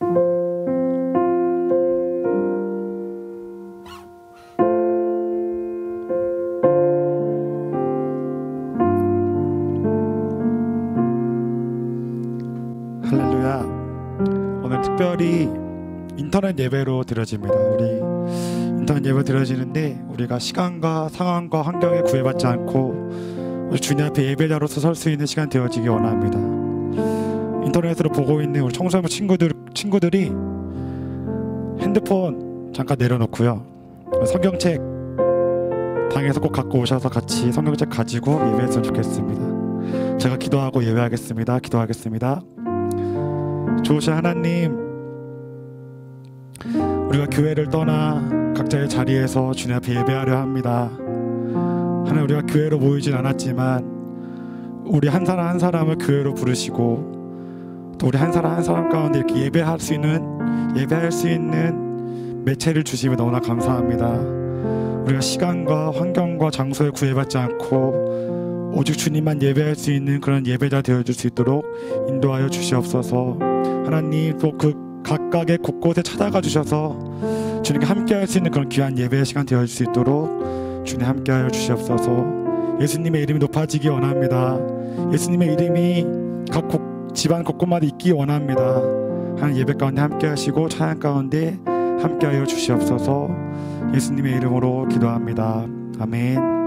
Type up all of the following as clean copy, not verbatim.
할렐루야. 오늘 특별히 인터넷 예배로 드려집니다. 우리 인터넷 예배 드려지는데 우리가 시간과 상황과 환경에 구애받지 않고 우리 주님 앞에 예배자로서 설 수 있는 시간 되어지기 원합니다. 인터넷으로 보고 있는 우리 청소년 친구들이 핸드폰 잠깐 내려놓고요, 성경책 방에서 꼭 갖고 오셔서 같이 성경책 가지고 예배했으면 좋겠습니다. 제가 기도하고 예배하겠습니다. 기도하겠습니다. 좋으신 하나님, 우리가 교회를 떠나 각자의 자리에서 주님 앞에 예배하려 합니다. 하나님, 우리가 교회로 모이진 않았지만 우리 한 사람 한 사람을 교회로 부르시고 또 우리 한 사람 한 사람 가운데 이렇게 예배할 수 있는 매체를 주시면 너무나 감사합니다. 우리가 시간과 환경과 장소에 구애받지 않고 오직 주님만 예배할 수 있는 그런 예배자 되어줄 수 있도록 인도하여 주시옵소서. 하나님, 또 그 각각의 곳곳에 찾아가 주셔서 주님께 함께할 수 있는 그런 귀한 예배의 시간 되어줄 수 있도록 주님 함께하여 주시옵소서. 예수님의 이름이 높아지기 원합니다. 예수님의 이름이 각 집안 곳곳마다 있기 원합니다. 하나님, 예배 가운데 함께하시고 찬양 가운데 함께하여 주시옵소서. 예수님의 이름으로 기도합니다. 아멘.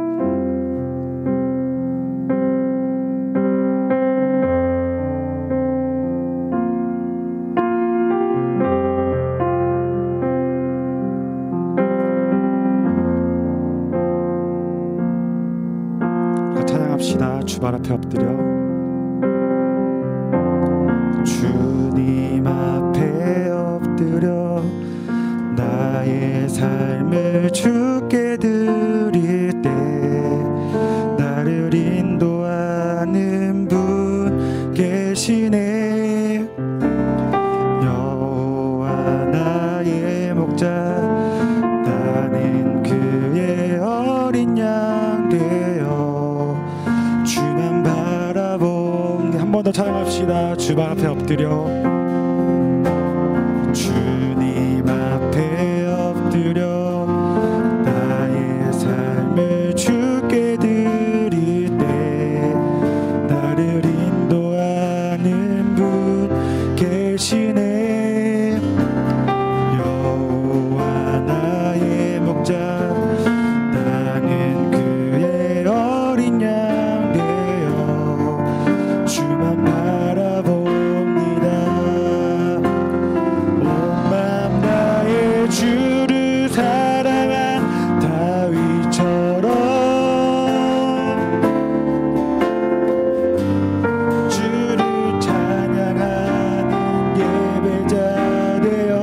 찬양합시다. 주발 앞에 엎드려 주님 앞에 엎드려 나의 삶을 주께 드릴 때 나를 인도하는 분 계시네. 여호와 나의 목자, 나는 그의 어린 양 되어 주만 바라보니. 한 번 더 찬양합시다. 주발 앞에 엎드려 주님 앞에 엎드려 나의 삶을 주께 드릴 때 나를 인도하는 분 계시네. 여호와 나의 목자, 나는 그의 어린 양 되어 주만 바라봅니다. 온 맘 다해 주를 사랑한 다윗처럼 주를 찬양하는 예배자 되어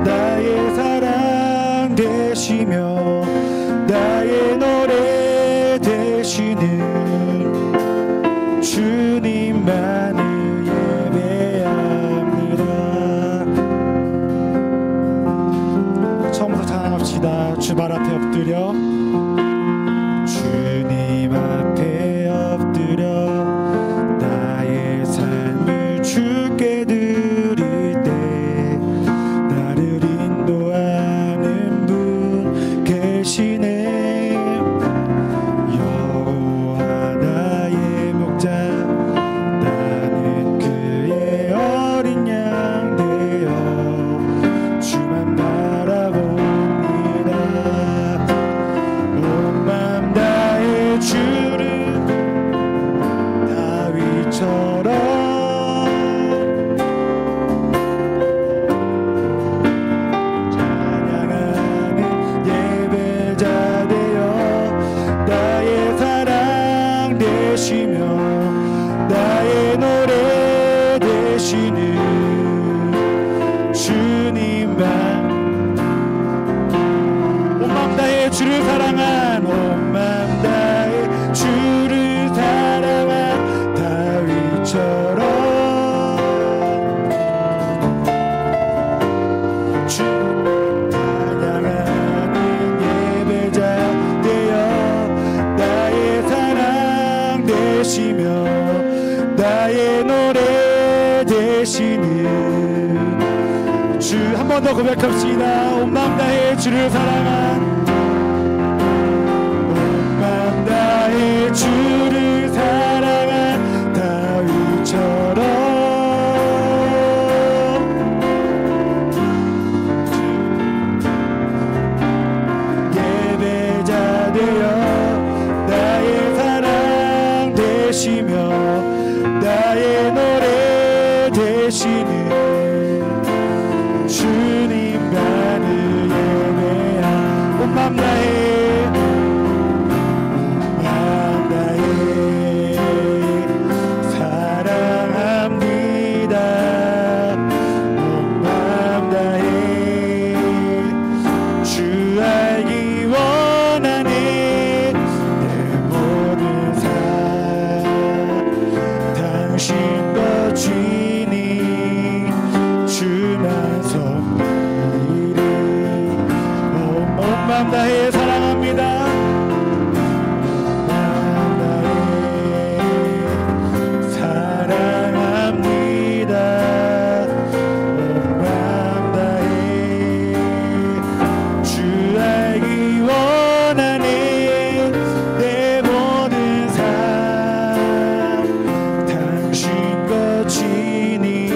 나의 사랑 되시며 나의 노래 되시는 주님만을 예배합니다. 처음부터 찬양합시다. 주발 앞에 엎드려 주님 앞에 엎드려 나의 삶을 주께 드릴 때 나를 인도하는 분 계시네. 여호와 나의 목자, 나는 그의 어린 양 되어 주만 바라봅니다. 주 한 번 더 고백합시다. 온 마음 다해 주를 사랑한, 온 마음 다해 주를 사랑한 다윗처럼 예배자 되어 나의 사랑 되시며 나의 노래 되시는 주님만을 예배한 온 맘 다해, 온 맘 다해 사랑합니다. 온 맘 다해 주 알기 원하네. 내 모든 삶 당신 것 주니 주만 섬기리. 온 맘 다해 사랑합니다. 온 맘 다해 사랑합니다. 온 맘 다해 주 알기 원하네. 내 모든 삶 당신 것 지니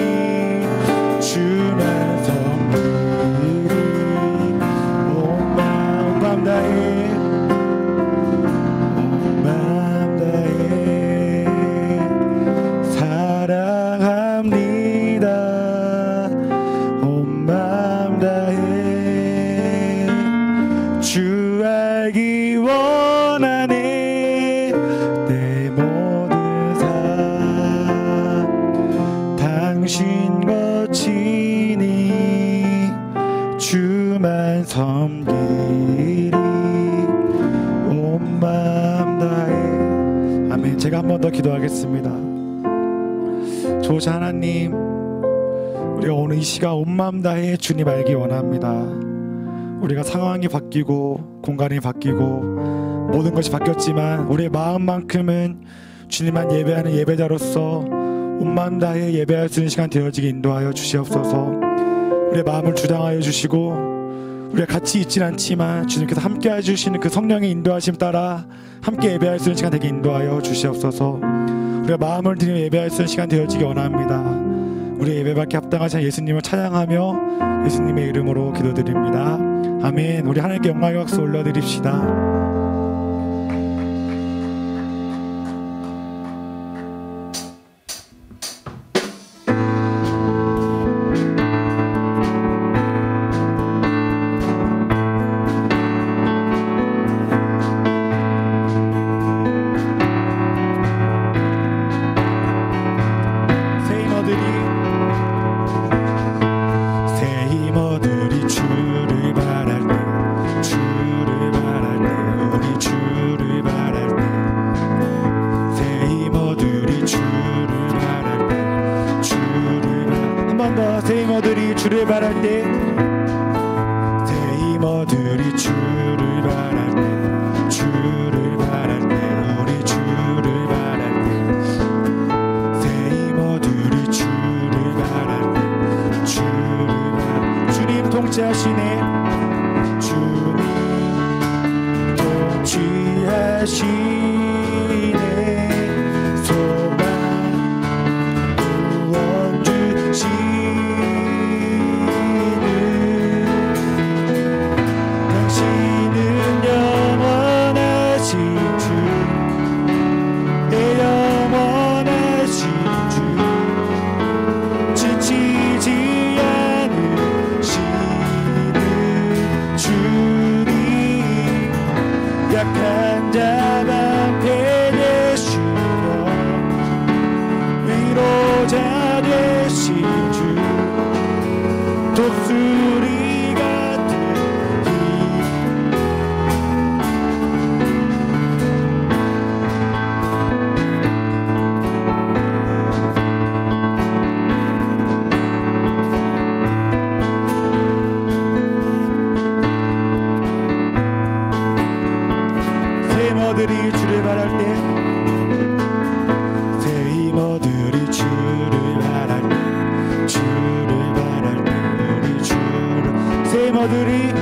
주만 섬기리. 온 맘 다해, 온 맘 다해 사랑합니다. 온 맘 다해 주 알기 원하네. 내 모든 삶 당신 것 지니 주만 섬기리. 온 마음 다해. 아멘. 제가 한 번 더 기도하겠습니다. 좋으신 하나님, 우리가 오늘 이 시간 온 마음 다해 주님 알기 원합니다. 우리가 상황이 바뀌고 공간이 바뀌고 모든 것이 바뀌었지만 우리의 마음만큼은 주님만 예배하는 예배자로서 온 마음 다해 예배할 수 있는 시간 되어지게 인도하여 주시옵소서. 우리의 마음을 주장하여 주시고 우리가 같이 있진 않지만 주님께서 함께 해주시는 그 성령의 인도하심 따라 함께 예배할 수 있는 시간 되게 인도하여 주시옵소서. 우리가 마음을 드리며 예배할 수 있는 시간 되어지기 원합니다. 우리 예배받기 합당하신 예수님을 찬양하며 예수님의 이름으로 기도드립니다. 아멘. 우리 하나님께 영광의 박수 올려드립시다. 새 힘어들이 주를 바랄 때, 새 힘어들이 주를 바랄 때, 주를 바랄 때, 우리 주를 바랄 때, 새 힘어들이 주를 바랄 때, 주를 바랄 때, 주님 통치하시네, 주님 통치하시네, 소망 구원 주시네. 약한 자 방패 되시며 위로자 되신 주, 독수리 같은 힘, 힘어들이 주를 바랄 때, 새 힘어들이 주를 바랄 때, 주를 바랄 때, 우리 힘 얻으리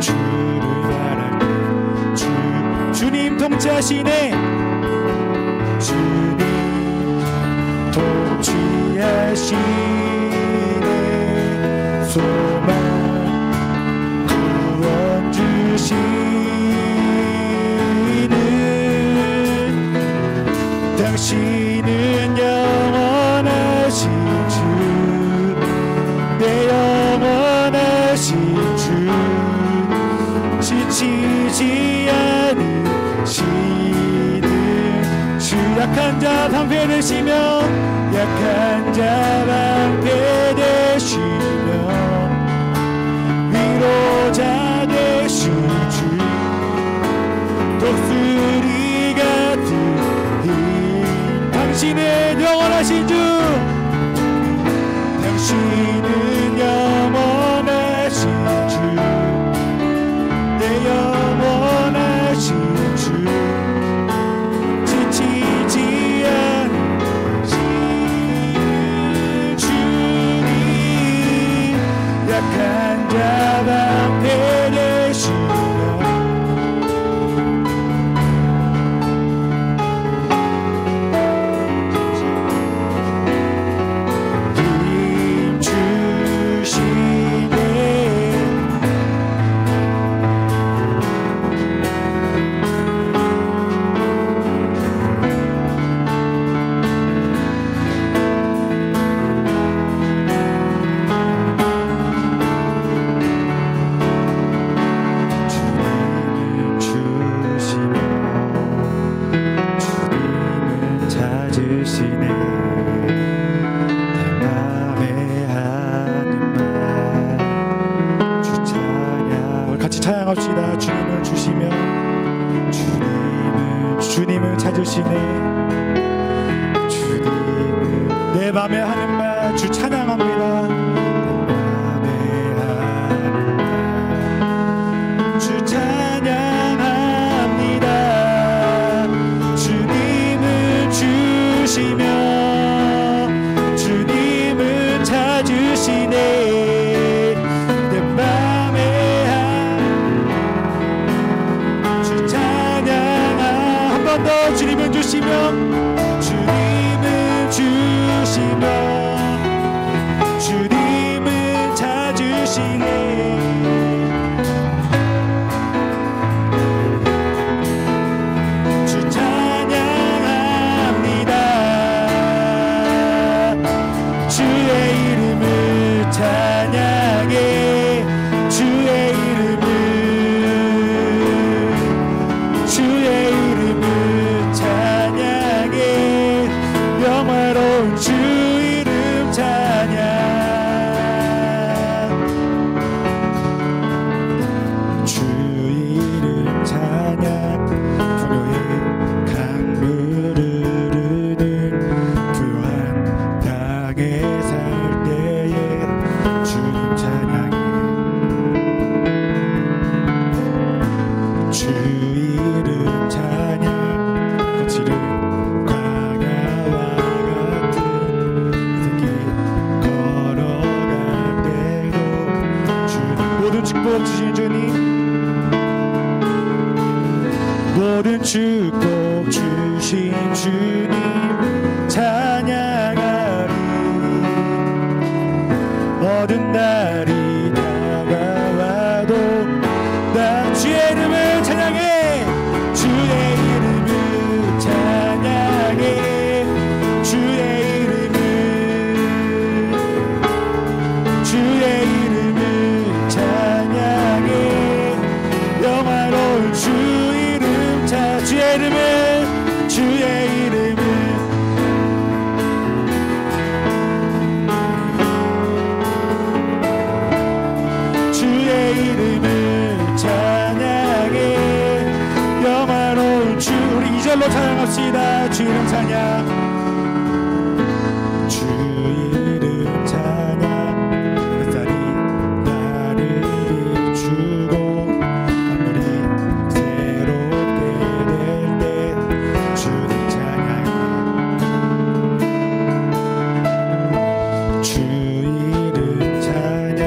주를 바랄 주님 통치하시네 주님 통치하시네 소망 구원 주시는 당신은 영원하신 주 내 영원하신 주 지치지 않으시는 주 약한 자 방패 되시며 약한 자 방패 되시며 위로자 되신 주 독수리 같은 힘 당신은 영원하신 주 당신은 영원하신 주 내 영원하신 주 지치지 않으신 주님 약한 자 방패 되시며 찬양합시다. 주님을 주시며 주님을 찾으시네 주님을 내 맘에 하는 말 주 찬양합니다. 내 맘에 하는 말 주 찬양합니다. 주님을 주시며 주님을 찾으시네 주님을 주시며 주님을 주시며 주님을 찾으시네 주 찬양합니다. 주의 이름을 찬양해 주의 이름을 영화로운 주 이름 찬양 주 이름 찬양 풍요의 강물을 흐르는 부요한 땅에 살 때에 주님 찬양해 주 이름 찬양 거칠은 축복 주신 주님 모든 축복 주신 주님 찬양하리 모든 날이 다가와도 나 주의 이름을 찬양해 주의 이름을 찬양해 주의 이름을 주의 이름을 찬양해 영화로운 주 이름 주의 이름을 주의 이름을 주의 이름을 찬양해 영화로운 주 우리 2절로 찬양합시다. 주 이름 찬양 주 이름 찬양 햇살이 나를 비추고 하늘이 새롭게 될 때 주님 찬양해 주 이름 찬양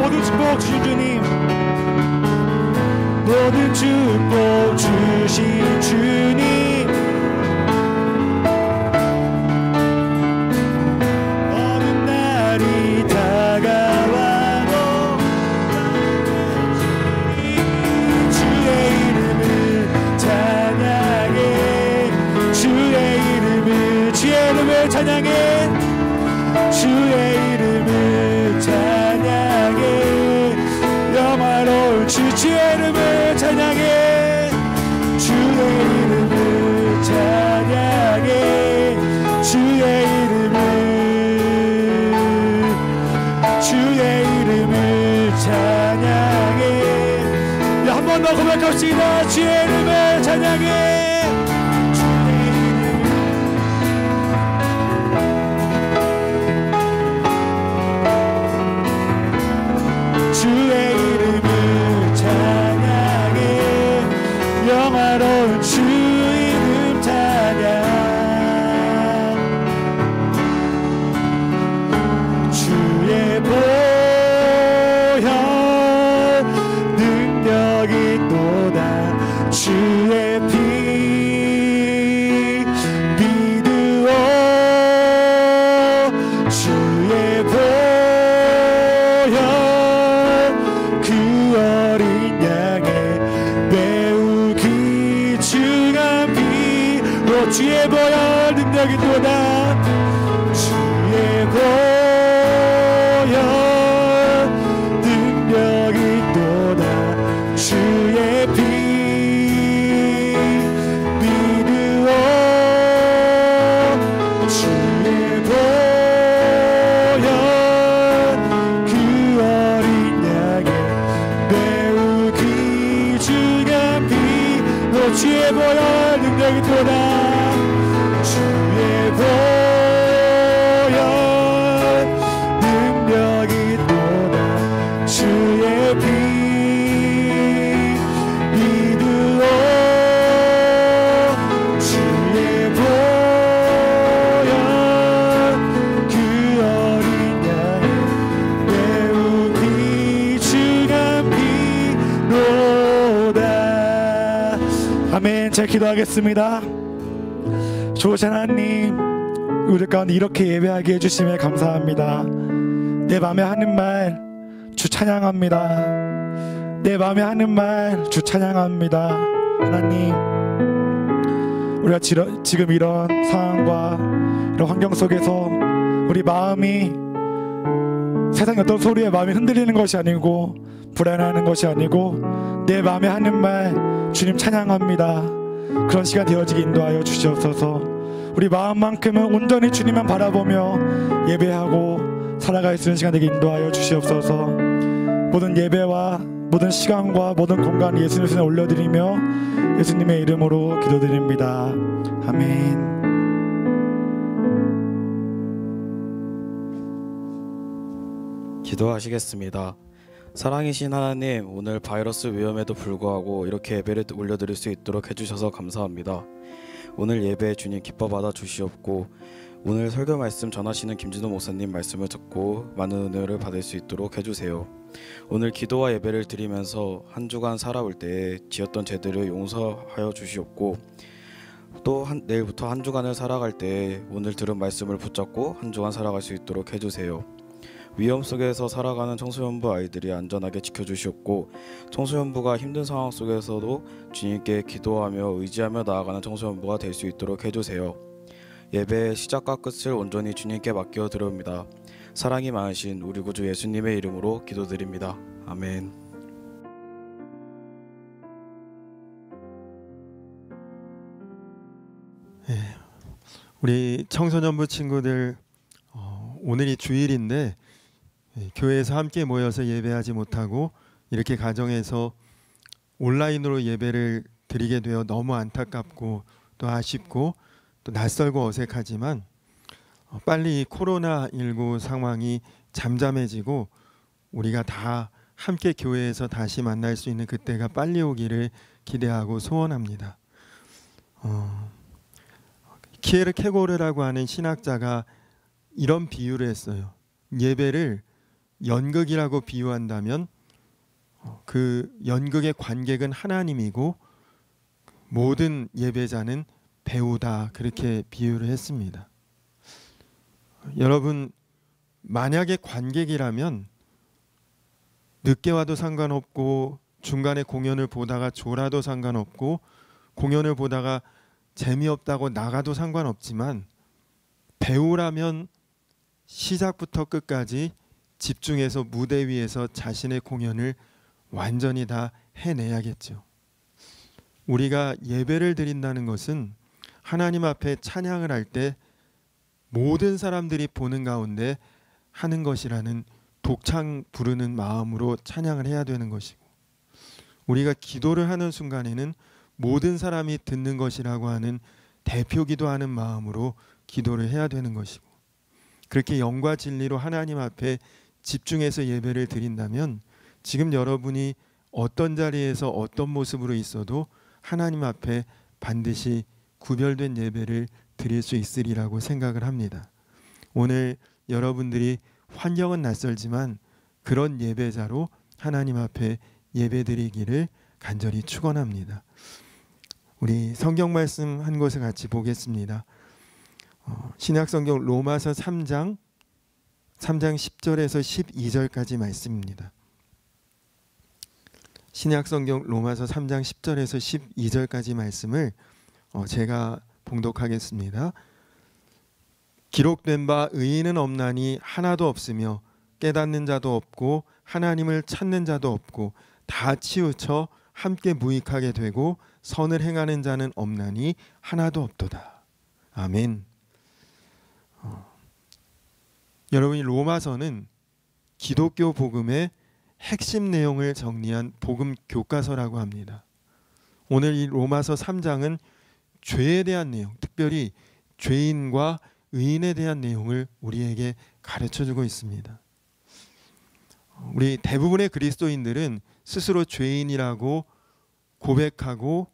모든 축복 주신 주님, 모든 축복 주신 주님, 어느 날이 다가와도 주의 이름을 찬양해, 주의 이름을, 주의 이름을 찬양해, 주의 이름을 찬양해, 영화로운 주의 이름을 찬양해, 주의 이름을 찬양해, 주의 이름을, 주의 이름을 찬양해. 한 번 더 고백합시다. 주의 이름을 찬양해. 주의 이름을 찬양해, 영화로운 주 이름 찬양, 주의 보혈 능력이 또다, 주의 피 믿으오, 주의 보혈 그 어린 양의 매우 귀중한 피로, 주의 보혈 능력이 또다, 주의 보혈 능력이 또다, 주의 피 믿으오, 주의 보혈 그 어린 양의 매우 귀중한 피로, 주의 보혈 능력이 또다, 주의 보혈 능력이 또다, 주의 피 믿으오, 주의 보혈 그 어린 양의 매우 귀중한 피로다. 아멘. 제가 기도하겠습니다. 좋으신 하나님, 우리 가운데 이렇게 예배하게 해주심에 감사합니다. 내 마음에 하는 말 주 찬양합니다. 내 마음에 하는 말 주 찬양합니다. 하나님, 우리가 지금 이런 상황과 이런 환경 속에서 우리 마음이 세상의 어떤 소리에 마음이 흔들리는 것이 아니고 불안해하는 것이 아니고 내 마음에 하는 말 주님 찬양합니다. 그런 시간 되어지게 인도하여 주시옵소서. 우리 마음만큼은 온전히 주님만 바라보며 예배하고 살아갈 수 있는 시간 되게 인도하여 주시옵소서. 모든 예배와 모든 시간과 모든 공간을 예수님 손에 올려드리며 예수님의 이름으로 기도드립니다. 아멘. 기도하시겠습니다. 사랑이신 하나님, 오늘 바이러스 위험에도 불구하고 이렇게 예배를 올려드릴 수 있도록 해주셔서 감사합니다. 오늘 예배 주님 기뻐 받아 주시옵고, 오늘 설교 말씀 전하시는 김진호 목사님 말씀을 듣고 많은 은혜를 받을 수 있도록 해주세요. 오늘 기도와 예배를 드리면서 한 주간 살아올 때에 지었던 죄들을 용서하여 주시옵고, 또 내일부터 한 주간을 살아갈 때에 오늘 들은 말씀을 붙잡고 한 주간 살아갈 수 있도록 해주세요. 위험 속에서 살아가는 청소년부 아이들이 안전하게 지켜주시옵고, 청소년부가 힘든 상황 속에서도 주님께 기도하며 의지하며 나아가는 청소년부가 될 수 있도록 해주세요. 예배의 시작과 끝을 온전히 주님께 맡겨 드립니다. 사랑이 많으신 우리 구주 예수님의 이름으로 기도드립니다. 아멘. 우리 청소년부 친구들, 오늘이 주일인데 교회에서 함께 모여서 예배하지 못하고 이렇게 가정에서 온라인으로 예배를 드리게 되어 너무 안타깝고 또 아쉽고 또 낯설고 어색하지만, 빨리 이 코로나19 상황이 잠잠해지고 우리가 다 함께 교회에서 다시 만날 수 있는 그때가 빨리 오기를 기대하고 소원합니다. 키에르케고르라고 하는 신학자가 이런 비유를 했어요. 예배를 연극이라고 비유한다면 그 연극의 관객은 하나님이고 모든 예배자는 배우다, 그렇게 비유를 했습니다. 여러분, 만약에 관객이라면 늦게 와도 상관없고 중간에 공연을 보다가 졸아도 상관없고 공연을 보다가 재미없다고 나가도 상관없지만, 배우라면 시작부터 끝까지 집중해서 무대 위에서 자신의 공연을 완전히 다 해내야겠죠. 우리가 예배를 드린다는 것은 하나님 앞에 찬양을 할 때 모든 사람들이 보는 가운데 하는 것이라는 독창 부르는 마음으로 찬양을 해야 되는 것이고, 우리가 기도를 하는 순간에는 모든 사람이 듣는 것이라고 하는 대표 기도하는 마음으로 기도를 해야 되는 것이고, 그렇게 영과 진리로 하나님 앞에 집중해서 예배를 드린다면 지금 여러분이 어떤 자리에서 어떤 모습으로 있어도 하나님 앞에 반드시 구별된 예배를 드릴 수 있으리라고 생각을 합니다. 오늘 여러분들이 환경은 낯설지만 그런 예배자로 하나님 앞에 예배드리기를 간절히 축원합니다. 우리 성경 말씀 한 곳을 같이 보겠습니다. 신약성경 로마서 3장 10절에서 12절까지 말씀입니다. 신약성경 로마서 3장 10절에서 12절까지 말씀을 제가 봉독하겠습니다. 기록된 바 의인은 없나니 하나도 없으며 깨닫는 자도 없고 하나님을 찾는 자도 없고 다 치우쳐 함께 무익하게 되고 선을 행하는 자는 없나니 하나도 없도다. 아멘. 여러분, 이 로마서는 기독교 복음의 핵심 내용을 정리한 복음 교과서라고 합니다. 오늘 이 로마서 3장은 죄에 대한 내용, 특별히 죄인과 의인에 대한 내용을 우리에게 가르쳐주고 있습니다. 우리 대부분의 그리스도인들은 스스로 죄인이라고 고백하고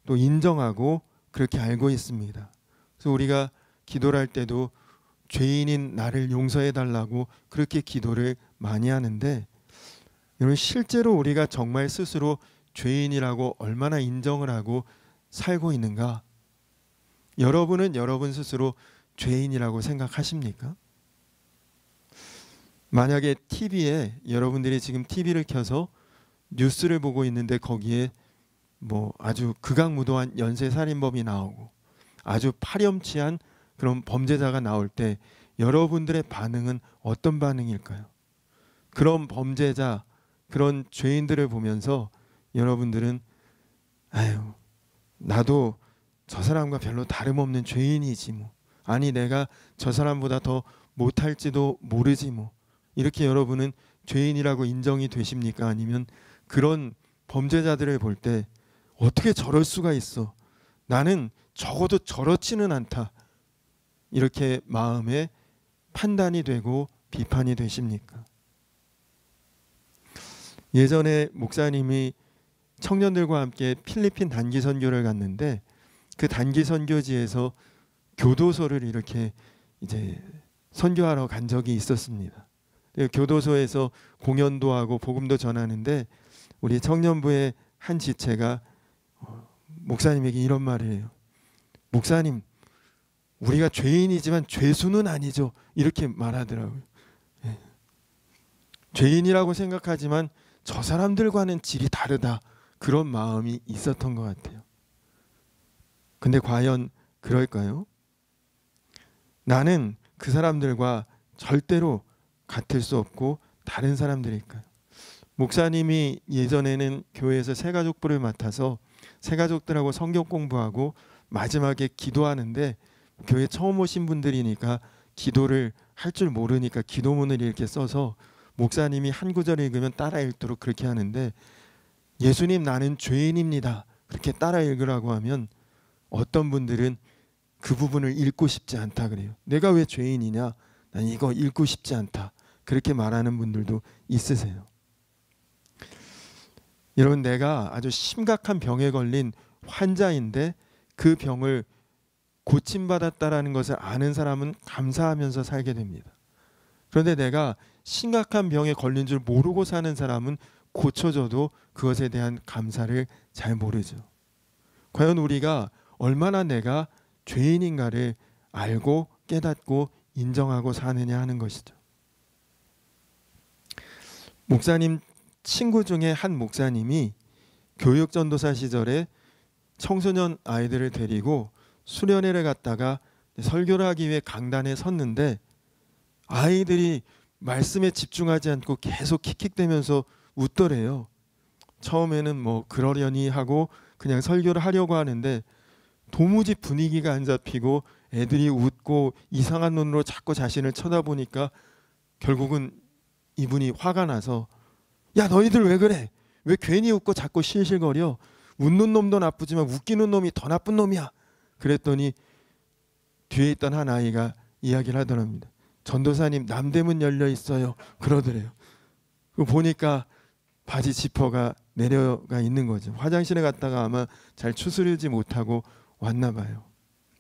또 인정하고 그렇게 알고 있습니다. 그래서 우리가 기도를 할 때도 죄인인 나를 용서해 달라고 그렇게 기도를 많이 하는데, 여러분, 실제로 우리가 정말 스스로 죄인이라고 얼마나 인정을 하고 살고 있는가? 여러분은 여러분 스스로 죄인이라고 생각하십니까? 만약에 TV에 여러분들이 지금 TV를 켜서 뉴스를 보고 있는데 거기에 뭐 아주 극악무도한 연쇄살인범이 나오고 아주 파렴치한 그런 범죄자가 나올 때 여러분들의 반응은 어떤 반응일까요? 그런 범죄자, 그런 죄인들을 보면서 여러분들은 아유, 나도 저 사람과 별로 다름없는 죄인이지 뭐, 아니 내가 저 사람보다 더 못할지도 모르지 뭐, 이렇게 여러분은 죄인이라고 인정이 되십니까? 아니면 그런 범죄자들을 볼 때 어떻게 저럴 수가 있어, 나는 적어도 저렇지는 않다, 이렇게 마음에 판단이 되고 비판이 되십니까? 예전에 목사님이 청년들과 함께 필리핀 단기 선교를 갔는데 그 단기 선교지에서 교도소를 이렇게 이제 선교하러 간 적이 있었습니다. 교도소에서 공연도 하고 복음도 전하는데 우리 청년부의 한 지체가 목사님에게 이런 말을 해요. 목사님, 우리가 죄인이지만 죄수는 아니죠, 이렇게 말하더라고요. 예. 죄인이라고 생각하지만 저 사람들과는 질이 다르다, 그런 마음이 있었던 것 같아요. 근데 과연 그럴까요? 나는 그 사람들과 절대로 같을 수 없고 다른 사람들일까요? 목사님이 예전에는 교회에서 새가족부를 맡아서 새가족들하고 성경 공부하고 마지막에 기도하는데, 교회 처음 오신 분들이니까 기도를 할 줄 모르니까 기도문을 이렇게 써서 목사님이 한 구절 읽으면 따라 읽도록 그렇게 하는데, 예수님 나는 죄인입니다, 그렇게 따라 읽으라고 하면 어떤 분들은 그 부분을 읽고 싶지 않다 그래요. 내가 왜 죄인이냐, 난 이거 읽고 싶지 않다, 그렇게 말하는 분들도 있으세요. 여러분, 내가 아주 심각한 병에 걸린 환자인데 그 병을 고침받았다라는 것을 아는 사람은 감사하면서 살게 됩니다. 그런데 내가 심각한 병에 걸린 줄 모르고 사는 사람은 고쳐져도 그것에 대한 감사를 잘 모르죠. 과연 우리가 얼마나 내가 죄인인가를 알고 깨닫고 인정하고 사느냐 하는 것이죠. 목사님 친구 중에 한 목사님이 교육전도사 시절에 청소년 아이들을 데리고 수련회를 갔다가 설교를 하기 위해 강단에 섰는데 아이들이 말씀에 집중하지 않고 계속 킥킥대면서 웃더래요. 처음에는 뭐 그러려니 하고 그냥 설교를 하려고 하는데 도무지 분위기가 안 잡히고 애들이 웃고 이상한 눈으로 자꾸 자신을 쳐다보니까 결국은 이분이 화가 나서 야 너희들 왜 그래? 왜 괜히 웃고 자꾸 실실거려? 웃는 놈도 나쁘지만 웃기는 놈이 더 나쁜 놈이야. 그랬더니 뒤에 있던 한 아이가 이야기를 하더랍니다. 전도사님 남대문 열려 있어요. 그러더래요. 보니까 바지 지퍼가 내려가 있는 거죠. 화장실에 갔다가 아마 잘 추스르지 못하고 왔나 봐요.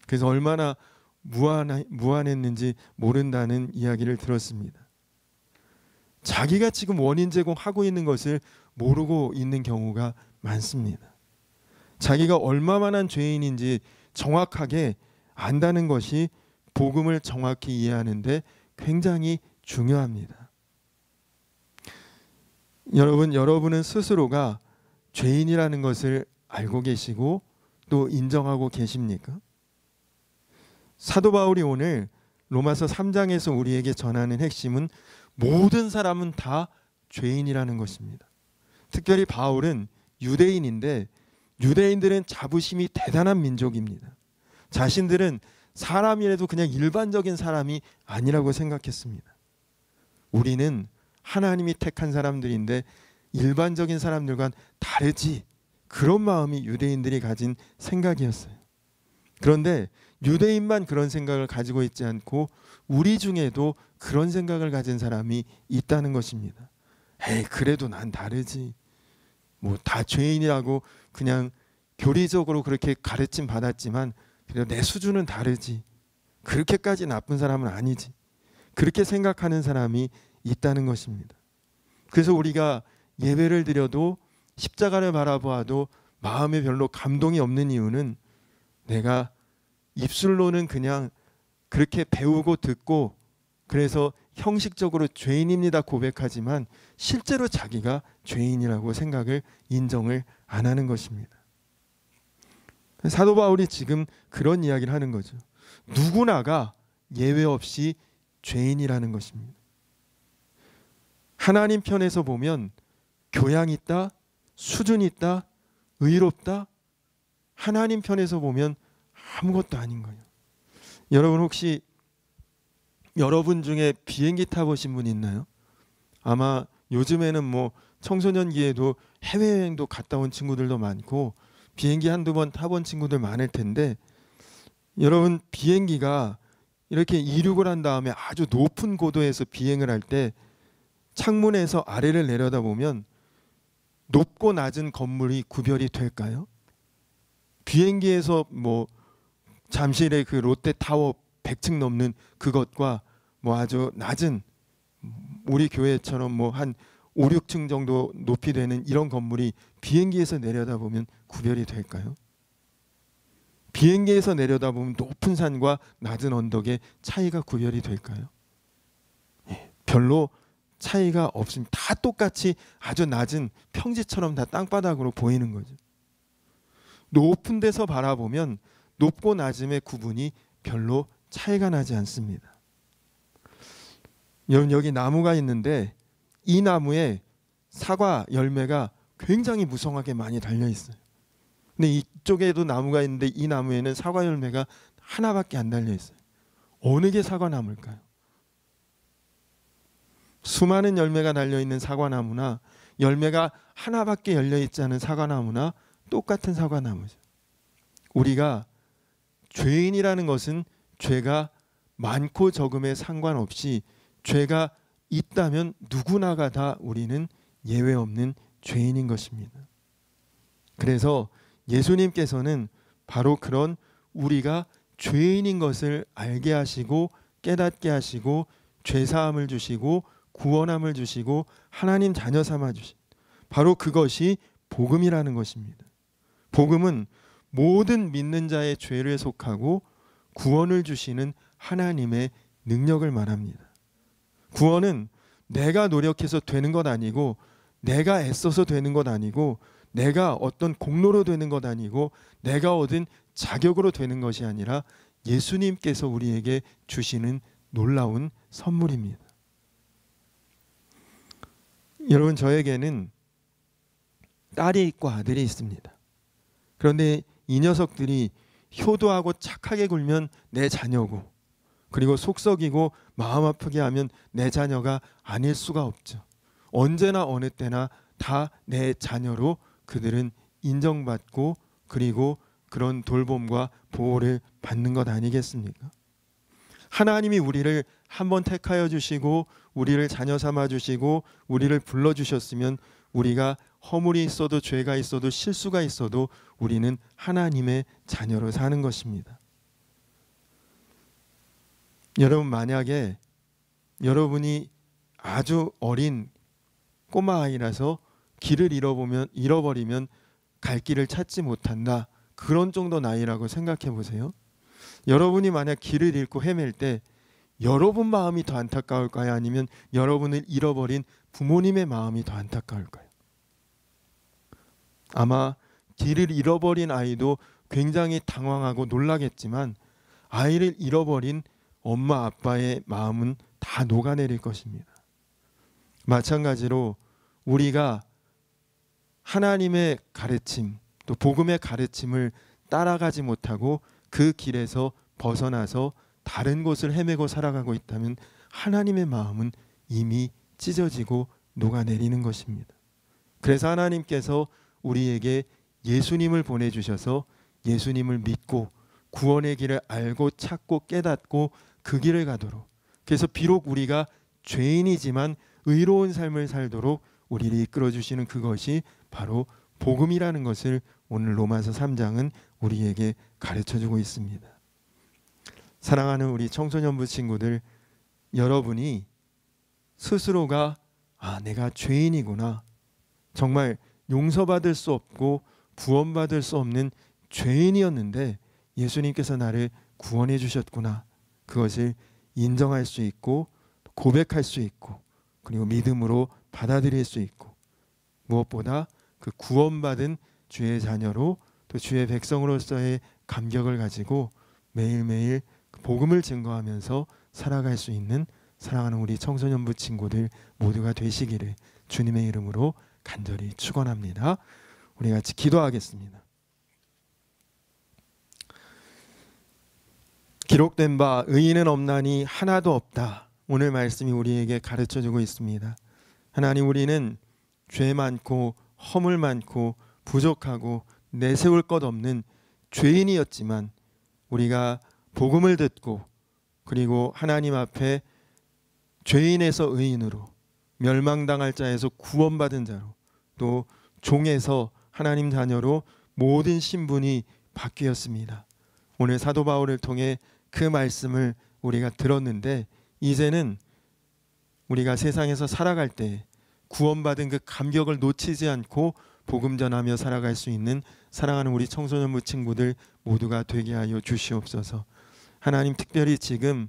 그래서 얼마나 무안했는지 모른다는 이야기를 들었습니다. 자기가 지금 원인 제공하고 있는 것을 모르고 있는 경우가 많습니다. 자기가 얼마만한 죄인인지 정확하게 안다는 것이 복음을 정확히 이해하는데 굉장히 중요합니다. 여러분은 스스로가 죄인이라는 것을 알고 계시고 또 인정하고 계십니까? 사도 바울이 오늘 로마서 3장에서 우리에게 전하는 핵심은 모든 사람은 다 죄인이라는 것입니다. 특별히 바울은 유대인인데 유대인들은 자부심이 대단한 민족입니다. 자신들은 사람이라도 그냥 일반적인 사람이 아니라고 생각했습니다. 우리는 하나님이 택한 사람들인데 일반적인 사람들과는 다르지. 그런 마음이 유대인들이 가진 생각이었어요. 그런데 유대인만 그런 생각을 가지고 있지 않고 우리 중에도 그런 생각을 가진 사람이 있다는 것입니다. 에이 그래도 난 다르지. 뭐 다 죄인이라고 그냥 교리적으로 그렇게 가르침 받았지만 그래도 내 수준은 다르지. 그렇게까지 나쁜 사람은 아니지. 그렇게 생각하는 사람이 있다는 것입니다. 그래서 우리가 예배를 드려도 십자가를 바라보아도 마음에 별로 감동이 없는 이유는 내가 입술로는 그냥 그렇게 배우고 듣고 그래서 형식적으로 죄인입니다 고백하지만 실제로 자기가 죄인이라고 생각을 인정을 안 하는 것입니다. 사도 바울이 지금 그런 이야기를 하는 거죠. 누구나가 예외 없이 죄인이라는 것입니다. 하나님 편에서 보면 교양 있다, 수준 있다, 의롭다. 하나님 편에서 보면 아무것도 아닌 거예요. 여러분 혹시 여러분 중에 비행기 타보신 분 있나요? 아마 요즘에는 뭐 청소년기에도 해외여행도 갔다 온 친구들도 많고 비행기 한두 번 타본 친구들 많을 텐데 여러분 비행기가 이렇게 이륙을 한 다음에 아주 높은 고도에서 비행을 할 때 창문에서 아래를 내려다보면 높고 낮은 건물이 구별이 될까요? 비행기에서 뭐 잠실의 그 롯데타워 100층 넘는 그것과 뭐 아주 낮은 우리 교회처럼 뭐 한 5, 6층 정도 높이 되는 이런 건물이 비행기에서 내려다보면 구별이 될까요? 비행기에서 내려다보면 높은 산과 낮은 언덕의 차이가 구별이 될까요? 별로 차이가 없습니다. 다 똑같이 아주 낮은 평지처럼 다 땅바닥으로 보이는 거죠. 높은 데서 바라보면 높고 낮음의 구분이 별로 차이가 나지 않습니다. 여러분 여기 나무가 있는데 이 나무에 사과 열매가 굉장히 무성하게 많이 달려 있어요. 근데 이쪽에도 나무가 있는데 이 나무에는 사과 열매가 하나밖에 안 달려 있어요. 어느 게 사과나무일까요? 수많은 열매가 달려 있는 사과나무나 열매가 하나밖에 열려 있지 않은 사과나무나 똑같은 사과나무죠. 우리가 죄인이라는 것은 죄가 많고 적음에 상관없이 죄가 있다면 누구나가 다 우리는 예외 없는 죄인인 것입니다. 그래서 예수님께서는 바로 그런 우리가 죄인인 것을 알게 하시고 깨닫게 하시고 죄사함을 주시고 구원함을 주시고 하나님 자녀 삼아 주신 바로 그것이 복음이라는 것입니다. 복음은 모든 믿는 자의 죄를 속하고 구원을 주시는 하나님의 능력을 말합니다. 구원은 내가 노력해서 되는 것 아니고 내가 애써서 되는 것 아니고 내가 어떤 공로로 되는 것 아니고 내가 얻은 자격으로 되는 것이 아니라 예수님께서 우리에게 주시는 놀라운 선물입니다. 여러분, 저에게는 딸이 있고 아들이 있습니다. 그런데 이 녀석들이 효도하고 착하게 굴면 내 자녀고, 그리고 속썩이고 마음 아프게 하면 내 자녀가 아닐 수가 없죠. 언제나 어느 때나 다 내 자녀로 그들은 인정받고 그리고 그런 돌봄과 보호를 받는 것 아니겠습니까? 하나님이 우리를 한번 택하여 주시고 우리를 자녀 삼아 주시고 우리를 불러 주셨으면 우리가 허물이 있어도 죄가 있어도 실수가 있어도 우리는 하나님의 자녀로 사는 것입니다. 여러분, 만약에 여러분이 아주 어린 꼬마 아이라서 길을 잃어버리면 갈 길을 찾지 못한다, 그런 정도 나이라고 생각해 보세요. 여러분이 만약 길을 잃고 헤맬 때 여러분 마음이 더 안타까울까요? 아니면 여러분을 잃어버린 부모님의 마음이 더 안타까울까요? 아마 길을 잃어버린 아이도 굉장히 당황하고 놀라겠지만 아이를 잃어버린 엄마 아빠의 마음은 다 녹아내릴 것입니다. 마찬가지로 우리가 하나님의 가르침 또 복음의 가르침을 따라가지 못하고 그 길에서 벗어나서 다른 곳을 헤매고 살아가고 있다면 하나님의 마음은 이미 찢어지고 녹아내리는 것입니다. 그래서 하나님께서 우리에게 예수님을 보내주셔서 예수님을 믿고 구원의 길을 알고 찾고 깨닫고 그 길을 가도록, 그래서 비록 우리가 죄인이지만 의로운 삶을 살도록 우리를 이끌어주시는 그것이 바로 복음이라는 것을 오늘 로마서 3장은 우리에게 가르쳐주고 있습니다. 사랑하는 우리 청소년부 친구들, 여러분이 스스로가 내가 죄인이구나, 정말 용서받을 수 없고 구원받을 수 없는 죄인이었는데 예수님께서 나를 구원해 주셨구나, 그것을 인정할 수 있고 고백할 수 있고 그리고 믿음으로 받아들일 수 있고, 무엇보다 그 구원받은 주의 자녀로 또 주의 백성으로서의 감격을 가지고 매일매일 복음을 증거하면서 살아갈 수 있는 사랑하는 우리 청소년부 친구들 모두가 되시기를 주님의 이름으로 간절히 축원합니다. 우리 같이 기도하겠습니다. 기록된 바 의인은 없나니 하나도 없다. 오늘 말씀이 우리에게 가르쳐주고 있습니다. 하나님, 우리는 죄 많고 허물 많고 부족하고 내세울 것 없는 죄인이었지만 우리가 복음을 듣고 그리고 하나님 앞에 죄인에서 의인으로, 멸망당할 자에서 구원받은 자로, 또 종에서 하나님 자녀로 모든 신분이 바뀌었습니다. 오늘 사도 바울을 통해 그 말씀을 우리가 들었는데 이제는 우리가 세상에서 살아갈 때 구원받은 그 감격을 놓치지 않고 복음 전하며 살아갈 수 있는 사랑하는 우리 청소년부 친구들 모두가 되게 하여 주시옵소서. 하나님, 특별히 지금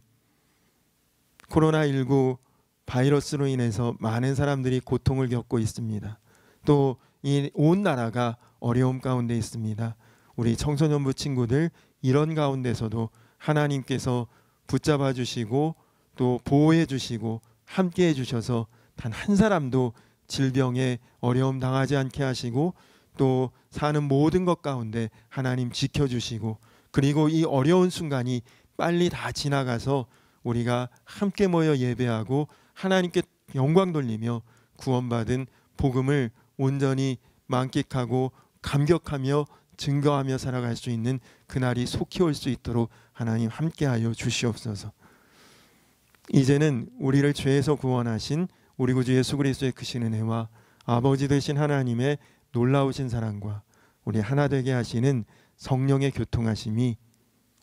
코로나19 바이러스로 인해서 많은 사람들이 고통을 겪고 있습니다. 또 이 온 나라가 어려움 가운데 있습니다. 우리 청소년부 친구들 이런 가운데서도 하나님께서 붙잡아 주시고 또 보호해 주시고 함께 해 주셔서 단 한 사람도 질병에 어려움 당하지 않게 하시고 또 사는 모든 것 가운데 하나님 지켜주시고 그리고 이 어려운 순간이 빨리 다 지나가서 우리가 함께 모여 예배하고 하나님께 영광 돌리며 구원받은 복음을 온전히 만끽하고 감격하며 증거하며 살아갈 수 있는 그날이 속히 올 수 있도록 하나님 함께하여 주시옵소서. 이제는 우리를 죄에서 구원하신 우리 구주 예수 그리스도의 크신 은혜와 아버지 되신 하나님의 놀라우신 사랑과 우리 하나 되게 하시는 성령의 교통하심이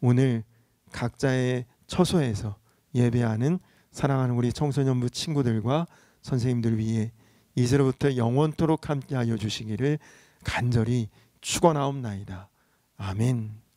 오늘 각자의 처소에서 예배하는 사랑하는 우리 청소년부 친구들과 선생님들 위해 이제로부터 영원토록 함께하여 주시기를 간절히 축원하옵나이다. 아멘.